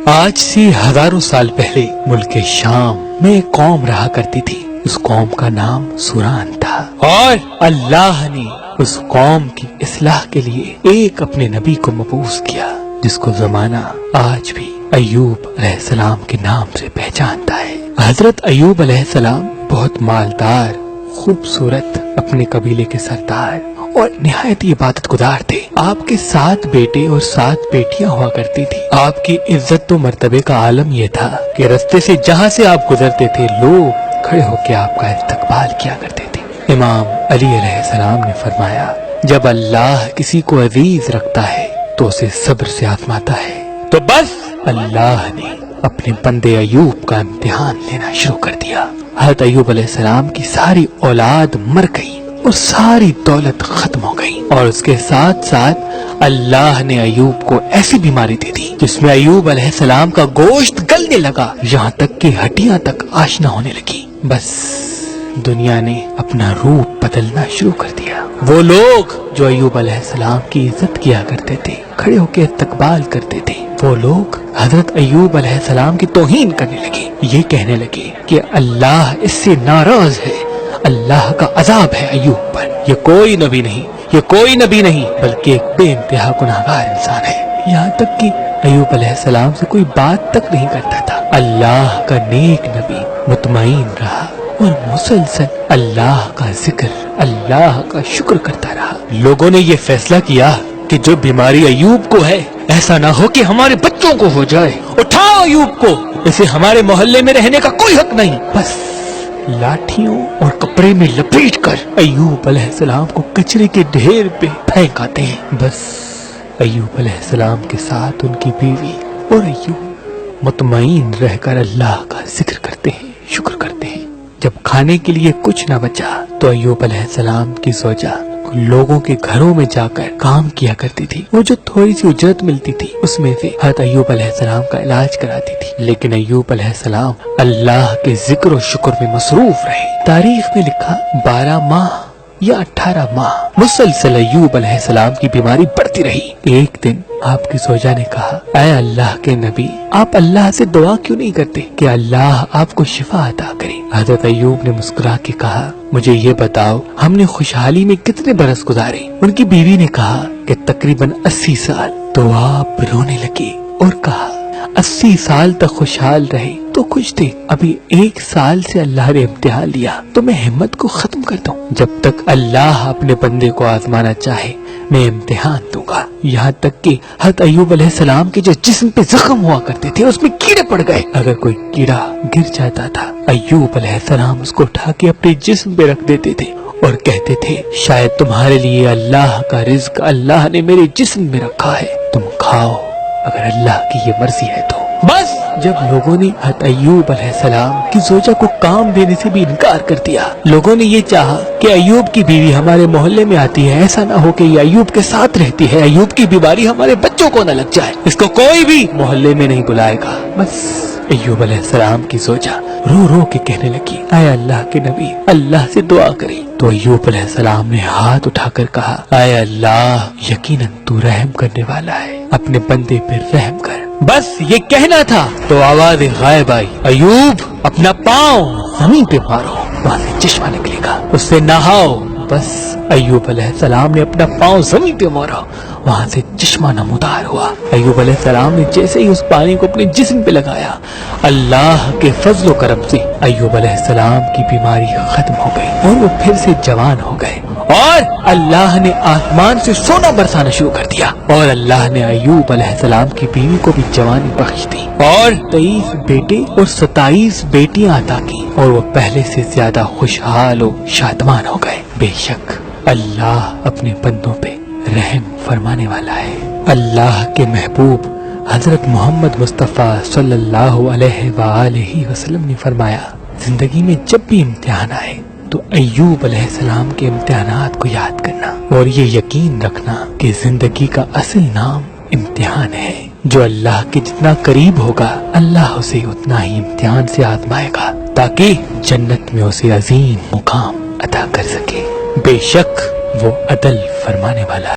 آج سے ہزاروں سال پہلے ملک شام میں ایک قوم رہا کرتی تھی۔ اس قوم کا نام سوران تھا، اور اللہ نے اس قوم کی اصلاح کے لیے ایک اپنے نبی کو مبعوث کیا، جس کو زمانہ آج بھی ایوب علیہ السلام کے نام سے پہچانتا ہے۔ حضرت ایوب علیہ السلام بہت مالدار، خوبصورت، اپنے قبیلے کے سردار اور نہایت عبادت گزار تھے۔ آپ کے 7 بیٹے اور 7 بیٹیاں ہوا کرتی تھی۔ آپ کی عزت و مرتبے کا عالم یہ تھا کہ رستے سے جہاں سے آپ گزرتے تھے، لوگ کھڑے ہو کے آپ کا استقبال کیا کرتے تھے۔ امام علی علیہ السلام نے فرمایا، جب اللہ کسی کو عزیز رکھتا ہے تو اسے صبر سے آزماتا ہے۔ تو بس اللہ نے اپنے بندے ایوب کا امتحان لینا شروع کر دیا۔ حضرت ایوب علیہ السلام کی ساری اولاد مر گئی اور ساری دولت ختم ہو گئی، اور اس کے ساتھ ساتھ اللہ نے ایوب کو ایسی بیماری دے دی جس میں ایوب علیہ السلام کا گوشت گلنے لگا، یہاں تک کہ ہڈیاں تک آشنا ہونے لگی۔ بس دنیا نے اپنا روپ بدلنا شروع کر دیا۔ وہ لوگ جو ایوب علیہ السلام کی عزت کیا کرتے تھے، کھڑے ہو کے استقبال کرتے تھے، وہ لوگ حضرت ایوب علیہ السلام کی توہین کرنے لگے، یہ کہنے لگے کہ اللہ اس سے ناراض ہے، اللہ کا عذاب ہے ایوب پر، یہ کوئی نبی نہیں بلکہ ایک بے انتہا گناہگار انسان ہے۔ یہاں تک کہ ایوب علیہ السلام سے کوئی بات تک نہیں کرتا تھا۔ اللہ کا نیک نبی مطمئن رہا اور مسلسل اللہ کا ذکر، اللہ کا شکر کرتا رہا۔ لوگوں نے یہ فیصلہ کیا کہ جو بیماری ایوب کو ہے، ایسا نہ ہو کہ ہمارے بچوں کو ہو جائے، اٹھاؤ ایوب کو، اسے ہمارے محلے میں رہنے کا کوئی حق نہیں۔ بس لاٹھیوں اور کپڑے میں لپیٹ کر ایوب علیہ السلام کو کچرے کے ڈھیر پہ پھینک آتے ہیں۔ بس ایوب علیہ السلام کے ساتھ ان کی بیوی اور ایوب مطمئن رہ کر اللہ کا ذکر کرتے ہیں، شکر کرتے ہیں۔ جب کھانے کے لیے کچھ نہ بچا تو ایوب علیہ السلام کی زوجہ لوگوں کے گھروں میں جا کر کام کیا کرتی تھی، وہ جو تھوڑی سی اجرت ملتی تھی اس میں سے حضرت ایوب علیہ السلام کا علاج کراتی تھی۔ لیکن ایوب علیہ السلام اللہ کے ذکر و شکر میں مصروف رہے۔ تاریخ میں لکھا 12 ماہ یا 18 ماہ مسلسل ایوب علیہ السلام کی بیماری بڑھتی رہی۔ ایک دن آپ کی زوجہ نے کہا، اے اللہ کے نبی، آپ اللہ سے دعا کیوں نہیں کرتے کہ اللہ آپ کو شفا عطا کرے؟ حضرت ایوب نے مسکرا کے کہا، مجھے یہ بتاؤ، ہم نے خوشحالی میں کتنے برس گزارے؟ ان کی بیوی نے کہا کہ تقریباً 80 سال۔ تو آپ رونے لگے اور کہا، 80 سال تک خوشحال رہے تو خوش تھے، ابھی 1 سال سے اللہ نے امتحان لیا تو میں ہمت کو ختم کر دوں؟ جب تک اللہ اپنے بندے کو آزمانا چاہے میں امتحان دوں گا۔ یہاں تک کہ حضرت ایوب علیہ السلام کے جو جسم پہ زخم ہوا کرتے تھے اس میں کیڑے پڑ گئے۔ اگر کوئی کیڑا گر جاتا تھا، ایوب علیہ السلام اس کو اٹھا کے اپنے جسم پہ رکھ دیتے تھے اور کہتے تھے، شاید تمہارے لیے اللہ کا رزق اللہ نے میرے جسم میں رکھا ہے، تم کھاؤ اگر اللہ کی یہ مرضی ہے تو۔ بس جب لوگوں نے حضرت ایوب علیہ السلام کی زوجہ کو کام دینے سے بھی انکار کر دیا، لوگوں نے یہ چاہا کہ ایوب کی بیوی ہمارے محلے میں آتی ہے، ایسا نہ ہو کہ یہ ایوب کے ساتھ رہتی ہے، ایوب کی بیماری ہمارے بچوں کو نہ لگ جائے، اس کو کوئی بھی محلے میں نہیں بلائے گا۔ بس ایوب علیہ السلام کی زوجہ رو رو کے کہنے لگی، اے اللہ کے نبی، اللہ سے دعا کریں۔ تو ایوب علیہ السلام نے ہاتھ اٹھا کر کہا، اے اللہ، یقیناً تو رحم کرنے والا ہے، اپنے بندے پر رحم کر۔ بس یہ کہنا تھا تو آواز غائب آئی، ایوب اپنا پاؤں زمین پہ مارو، وہاں سے چشمہ نکلے گا، اس سے نہاؤ۔ بس ایوب علیہ السلام نے اپنا پاؤں زمین پہ مارا، وہاں سے چشمہ نمودار ہوا۔ ایوب علیہ السلام نے جیسے ہی اس پانی کو اپنے جسم پہ لگایا، اللہ کے فضل و کرم سے ایوب علیہ السلام کی بیماری ختم ہو گئی اور وہ پھر سے جوان ہو گئے، اور اللہ نے آسمان سے سونا برسانا شروع کر دیا، اور اللہ نے ایوب علیہ السلام کی بیوی کو بھی جوانی بخش دی، اور 23 بیٹے اور 27 بیٹیاں عطا کی، اور وہ پہلے سے زیادہ خوشحال و شادمان ہو گئے۔ بے شک اللہ اپنے بندوں پہ رحم فرمانے والا ہے۔ اللہ کے محبوب حضرت محمد مصطفیٰ صلی اللہ علیہ وآلہ وسلم نے فرمایا، زندگی میں جب بھی امتحان آئے تو ایوب علیہ السلام کے امتحانات کو یاد کرنا، اور یہ یقین رکھنا کہ زندگی کا اصل نام امتحان ہے۔ جو اللہ کے جتنا قریب ہوگا، اللہ اسے اتنا ہی امتحان سے آزمائے گا تاکہ جنت میں اسے عظیم مقام عطا کر سکے۔ بے شک وہ عدل فرمانے والا